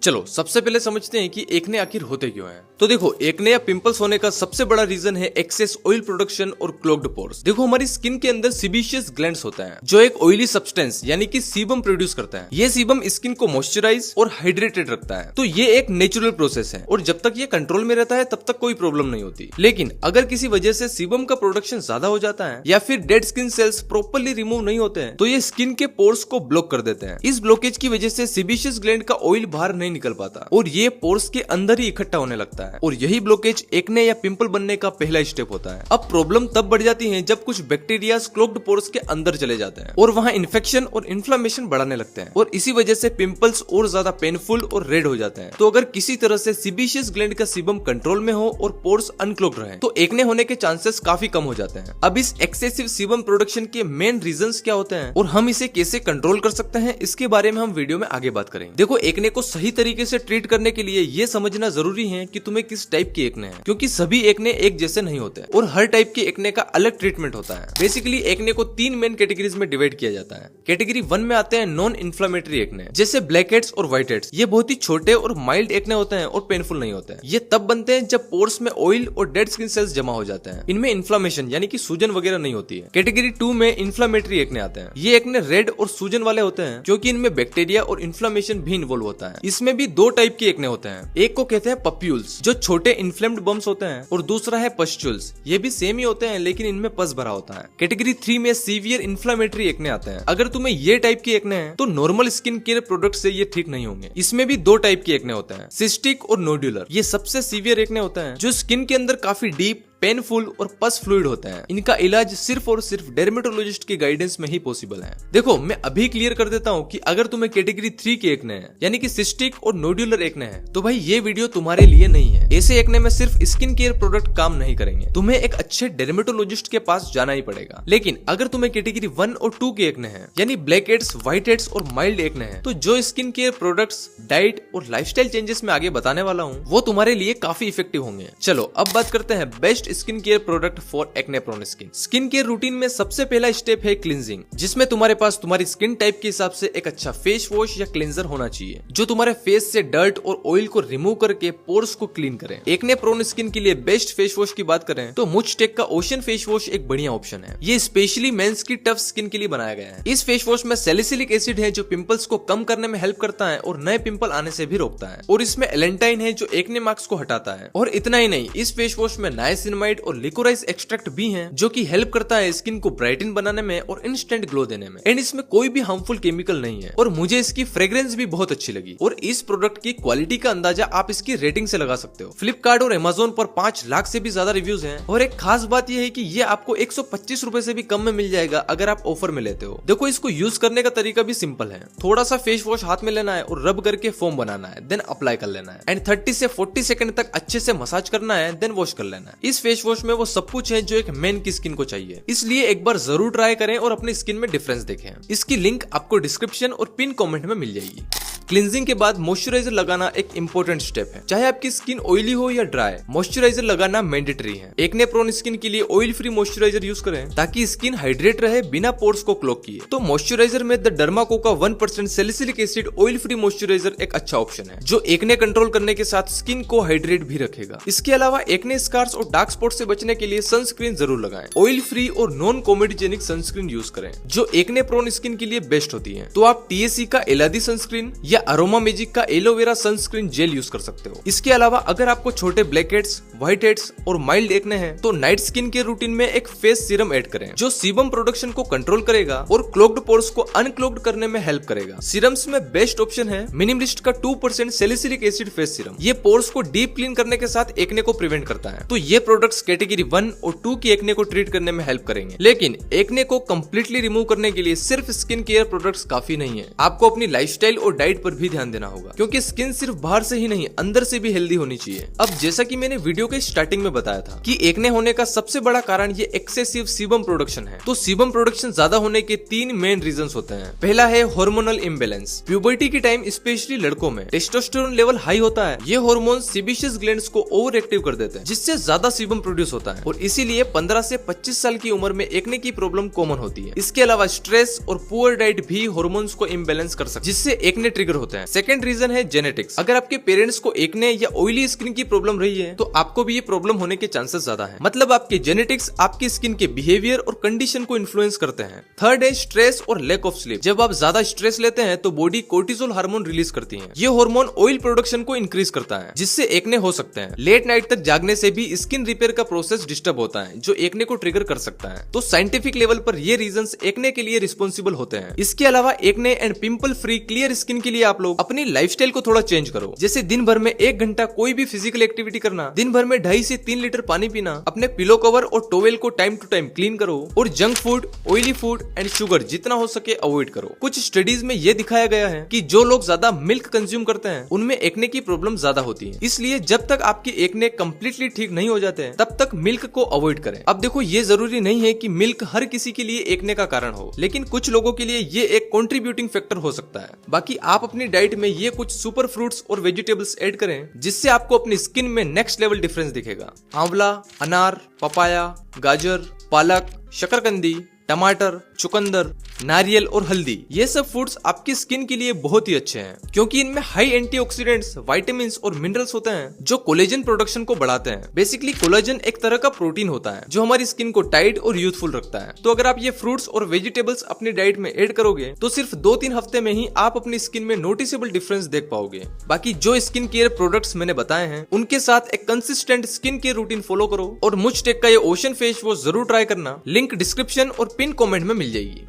चलो सबसे पहले समझते हैं कि एक्ने आखिर होते क्यों हैं। तो देखो, एक्ने या पिंपल्स होने का सबसे बड़ा रीजन है एक्सेस ऑयल प्रोडक्शन और क्लॉग्ड पोर्स। देखो, हमारी स्किन के अंदर सीबेशियस ग्लैंड्स होता है जो एक ऑयली सब्सटेंस यानी कि सीबम प्रोड्यूस करता है। ये सीबम स्किन को मॉइस्चराइज और हाइड्रेटेड रखता है। तो ये एक नेचुरल प्रोसेस है और जब तक ये कंट्रोल में रहता है तब तक कोई प्रॉब्लम नहीं होती। लेकिन अगर किसी वजह से सीबम का प्रोडक्शन ज्यादा हो जाता है या फिर dead skin cells properly remove नहीं होते हैं तो ये स्किन के पोर्स को ब्लॉक कर देते हैं। इस ब्लॉकेज की वजह से सीबेशियस ग्लैंड का ऑयल बाहर नहीं निकल पाता और ये पोर्स के अंदर ही इकट्ठा होने लगता है और यही ब्लॉकेज एक्ने या पिंपल बनने का पहला स्टेप होता है। अब प्रॉब्लम तब बढ़ जाती है जब कुछ बैक्टीरिया क्लॉग्ड पोर्स के अंदर चले जाते हैं और वहां इन्फेक्शन और इन्फ्लेमेशन बढ़ाने लगते हैं और इसी वजह से पिंपल्स और ज्यादा पेनफुल और रेड हो जाते हैं। तो अगर किसी तरह से सीबेशियस ग्लैंड का सीबम कंट्रोल में हो और पोर्स अनक्लॉग्ड रहे तो एक्ने होने के चांसेस काफी कम हो जाते हैं। अब इस एक्सेसिव सीबम प्रोडक्शन के मेन रीजंस क्या होते हैं और हम इसे कैसे कंट्रोल कर सकते हैं, इसके बारे में हम वीडियो में आगे बात करेंगे। देखो, एक्ने को सही तरीके से ट्रीट करने के लिए ये समझना जरूरी है कि तुम्हें किस टाइप की एक्ने है, क्योंकि सभी एक्ने एक जैसे नहीं होते और हर टाइप के एक्ने का अलग ट्रीटमेंट होता है। बेसिकली एक्ने को 3 मेन कैटेगरीज में डिवाइड किया जाता है। कैटेगरी 1 में आते हैं नॉन इन्फ्लेमेटरी एक्ने, जैसे ब्लैक हेड्स और व्हाइट हेड्स। ये बहुत ही छोटे और माइल्ड एक्ने होते हैं और पेनफुल नहीं होते हैं। ये तब बनते हैं जब पोर्स में ऑयल और डेड स्किन सेल्स जमा हो जाते हैं। इनमें इन्फ्लेमेशन यानी कि सूजन वगैरह नहीं होती है। कैटेगरी 2 में इन्फ्लेमेटरी एक्ने आते हैं। ये एक्ने रेड और सूजन वाले होते हैं क्योंकि इनमें बैक्टीरिया और इन्फ्लेमेशन भी इन्वॉल्व होता है। इसमें भी 2 टाइप के एक्ने होते हैं। एक को कहते हैं पप्यूल्स, जो छोटे इन्फ्लेम्ड बम्स होते हैं, और दूसरा है पस्ट्यूल्स। ये भी सेम ही होते हैं लेकिन इनमें पस भरा होता है। कैटेगरी 3 में सीवियर इन्फ्लेमेटरी एक्ने आते हैं। अगर तुम्हें ये टाइप के एक्ने हैं तो नॉर्मल स्किन केयर प्रोडक्ट से ये ठीक नहीं होंगे। इसमें भी 2 टाइप के एक्ने होते हैं, सिस्टिक और नोड्यूलर। ये सबसे सीवियर एक्ने होते हैं जो स्किन के अंदर काफी डीप, पेनफुल और पस फ्लूइड होता है। इनका इलाज सिर्फ और सिर्फ डर्मेटोलॉजिस्ट की गाइडेंस में ही पॉसिबल है। देखो, मैं अभी क्लियर कर देता हूँ कि अगर तुम्हें कैटेगरी 3 के एक्ने हैं यानी कि सिस्टिक और नोड्यूलर एक्ने हैं तो भाई ये वीडियो तुम्हारे लिए नहीं है। ऐसे एक्ने में सिर्फ स्किन केयर प्रोडक्ट काम नहीं करेंगे, तुम्हें एक अच्छे डर्मेटोलॉजिस्ट के पास जाना ही पड़ेगा। लेकिन अगर तुम्हें कैटेगरी 1 और 2 के एक्ने हैं यानी ब्लैक हेड्स, व्हाइट हेड्स और माइल्ड एक्ने हैं तो जो स्किन केयर प्रोडक्ट्स, डाइट और लाइफस्टाइल चेंजेस में आगे बताने वाला हूँ वो तुम्हारे लिए काफी इफेक्टिव होंगे। चलो अब बात करते हैं best skin care product for acne prone skin. Skin care routine में सबसे पहला स्टेप है क्लींजिंग, जिसमें तुम्हारे पास तुम्हारी स्किन टाइप के हिसाब से एक अच्छा फेस वॉश या क्लींजर होना चाहिए जो तुम्हारे फेस से डर्ट और ऑयल को रिमूव करके पोर्स को क्लीन करे। एक्ने प्रोन स्किन के लिए बेस्ट फेस वॉश की बात करें तो मुझटेक का ओशन फेस वॉश एक बढ़िया ऑप्शन है। ये स्पेशली मेंस की टफ स्किन के लिए बनाया गया है। इस फेस वॉश में सैलिसिलिक एसिड है जो पिंपल्स को कम करने में हेल्प करता है और नए पिंपल आने से भी रोकता है, और इसमें एलेंटाइन है जो एक्ने मार्क्स को हटाता है। और इतना ही नहीं, इस फेस वॉश में नाइसिनमाइड और लिकोराइज एक्सट्रैक्ट भी है जो कि हेल्प करता है स्किन को ब्राइटन बनाने में और इंस्टेंट ग्लो देने में। एंड इसमें कोई भी हार्मफुल केमिकल नहीं है और मुझे इसकी फ्रेग्रेंस भी बहुत अच्छी लगी। और इस प्रोडक्ट की क्वालिटी का अंदाजा आप इसकी रेटिंग से लगा सकते हो। फ्लिपकार्ट और अमेज़न पर 5 लाख से भी ज्यादा रिव्यूज हैं और एक खास बात यह है कि ये आपको 125 रुपए से भी कम में मिल जाएगा अगर आप ऑफर में लेते हो। देखो, इसको यूज करने का तरीका भी सिंपल है। थोड़ा सा फेस वॉश हाथ में लेना है और रब करके फोम बनाना है, देन अप्लाई कर लेना है एंड 30 से 40 सेकंड तक अच्छे से मसाज करना है, देन वॉश कर लेना है। इस फेस वॉश में वो सब कुछ है जो एक मेन की स्किन को चाहिए, इसलिए एक बार जरूर ट्राई करें और अपनी स्किन में डिफरेंस देखें। इसकी लिंक आपको डिस्क्रिप्शन और पिन कमेंट में मिल जाएगी। क्लींजिंग के बाद मॉइस्चराइजर लगाना एक इंपॉर्टेंट स्टेप है। चाहे आपकी स्किन ऑयली हो या ड्राई, मॉइस्चराइजर लगाना मैंडेटरी है। एक्ने प्रोन स्किन के लिए ऑयल फ्री मॉइस्चराइजर यूज करें ताकि स्किन हाइड्रेट रहे बिना पोर्स को क्लॉग किए। तो मॉइस्चराइजर में द डर्माकोका 1% salicylic acid oil free moisturiser एक अच्छा ऑप्शन है जो एक्ने कंट्रोल करने के साथ स्किन को हाइड्रेट भी रखेगा। इसके अलावा एक्ने स्कार्स और डार्क स्पॉट से बचने के लिए सनस्क्रीन जरूर लगाएं। ऑयल फ्री और नॉन कोमेडोजेनिक सनस्क्रीन यूज करें जो एक्ने प्रोन स्किन के लिए बेस्ट होती है। तो आप TSC का एलादी सनस्क्रीन या अरोमा मैजिक का एलोवेरा सनस्क्रीन जेल यूज कर सकते हो। इसके अलावा अगर आपको छोटे ब्लैक हेड्स, व्हाइट हेड्स और माइल्ड एक्ने हैं तो नाइट स्किन के रूटीन में एक फेस सीरम ऐड करें जो सीबम प्रोडक्शन को कंट्रोल करेगा और क्लॉग्ड पोर्स को अनक्लॉग्ड करने में हेल्प करेगा। सीरम्स में बेस्ट ऑप्शन है मिनिमलिस्ट का 2% सैलिसिलिक एसिड फेस सीरम। ये पोर्स को डीप क्लीन करने के साथ एक्ने को प्रिवेंट करता है। तो ये प्रोडक्ट्स कैटेगरी 1 और 2 की एक्ने को ट्रीट करने में हेल्प करेंगे। लेकिन एक्ने को कंप्लीटली रिमूव करने के लिए सिर्फ स्किन केयर प्रोडक्ट्स काफी नहीं है। आपको अपनी लाइफस्टाइल और डाइट पर भी ध्यान देना होगा क्योंकि स्किन सिर्फ बाहर से ही नहीं अंदर से भी हेल्दी होनी चाहिए। अब जैसा कि मैंने वीडियो के स्टार्टिंग में बताया था कि एक्ने होने का सबसे बड़ा कारण ये एक्सेसिव सीबम प्रोडक्शन है। तो सीबम प्रोडक्शन ज्यादा होने के 3 मेन रीजंस होते हैं। पहला है हार्मोनल इम्बैलेंस। प्यूबर्टी के टाइम स्पेशली लड़कों में टेस्टोस्टेरोन लेवल हाई होता है। ये हार्मोन सीबेशियस ग्लैंड्स को ओवर एक्टिव कर देते हैं जिससे ज्यादा सीबम सेबम प्रोड्यूस होता है और इसीलिए 15 से 25 साल की उम्र में एक्ने की प्रॉब्लम कॉमन होती है। इसके अलावा स्ट्रेस और पुअर डाइट भी हार्मोन्स को इम्बैलेंस कर सकते हैं, जिससे एक्ने ट्रिगर होते हैं। सेकंड रीजन है जेनेटिक्स। अगर आपके पेरेंट्स को एक्ने या ऑयली स्किन की प्रॉब्लम रही है तो आपको भी ये प्रॉब्लम होने के चांसेस ज्यादा है। मतलब आपके जेनेटिक्स आपकी स्किन के बिहेवियर और कंडीशन को इन्फ्लुएंस करते हैं। थर्ड है स्ट्रेस और लैक ऑफ स्लीप। जब आप ज्यादा स्ट्रेस लेते हैं तो बॉडी कोर्टिसोल हार्मोन रिलीज करती है। ये हार्मोन ऑयल प्रोडक्शन को इंक्रीज करता है, जिससे एक्ने हो सकते हैं। लेट नाइट तक जागने से भी स्किन रिपेयर का प्रोसेस डिस्टर्ब होता है, जो एक्ने को ट्रिगर कर सकता है। तो साइंटिफिक लेवल पर ये रीजंस एक्ने के लिए रिस्पॉन्सिबल होते हैं। इसके अलावा acne and pimple free clear skin के लिए आप लोग अपनी लाइफस्टाइल को थोड़ा चेंज करो। जैसे दिन भर में 1 घंटा कोई भी फिजिकल एक्टिविटी करना, दिन भर में 2.5 से 3 लीटर पानी पीना, अपने पिलो कवर और टॉवेल को टाइम टू टाइम क्लीन करो और junk food, oily food and sugar जितना हो सके अवॉइड करो। कुछ स्टडीज में ये दिखाया गया है कि जो लोग ज्यादा मिल्क कंज्यूम करते हैं उनमें एक्ने की प्रॉब्लम ज्यादा होती है। इसलिए जब तक आपकी एक्ने कंप्लीटली ठीक नहीं हो जाते हैं तब तक मिल्क को अवॉइड करें। अब देखो, ये जरूरी नहीं है कि मिल्क हर किसी के लिए एक्ने का कारण हो, लेकिन कुछ लोगों के लिए ये एक कंट्रीब्यूटिंग फैक्टर हो सकता है। बाकी आप अपनी डाइट में ये कुछ सुपर फ्रूट्स और वेजिटेबल्स ऐड करें, जिससे आपको अपनी स्किन में नेक्स्ट लेवल डिफरेंस दिखेगा। आंवला, अनार, पपाया, गाजर, पालक, शकरकंदी, टमाटर, चुकंदर, नारियल और हल्दी, ये सब फूड्स आपकी स्किन के लिए बहुत ही अच्छे हैं, क्योंकि इनमें हाई एंटीऑक्सीडेंट्स, विटामिन्स और मिनरल्स होते हैं जो कोलेजन प्रोडक्शन को बढ़ाते हैं। बेसिकली कोलेजन एक तरह का प्रोटीन होता है जो हमारी स्किन को टाइट और यूथफुल रखता है। तो अगर आप ये फ्रूट्स और वेजिटेबल्स अपनी डाइट में ऐड करोगे तो सिर्फ 2-3 हफ्ते में ही आप अपनी स्किन में नोटिसेबल डिफरेंस देख पाओगे। बाकी जो स्किन केयर प्रोडक्ट्स मैंने बताए हैं उनके साथ एक consistent skin care routine follow करो और मुझ टेक का ये ओशन फेस वॉश जरूर ट्राई करना। लिंक डिस्क्रिप्शन और पिन कमेंट में मिल जाएगी।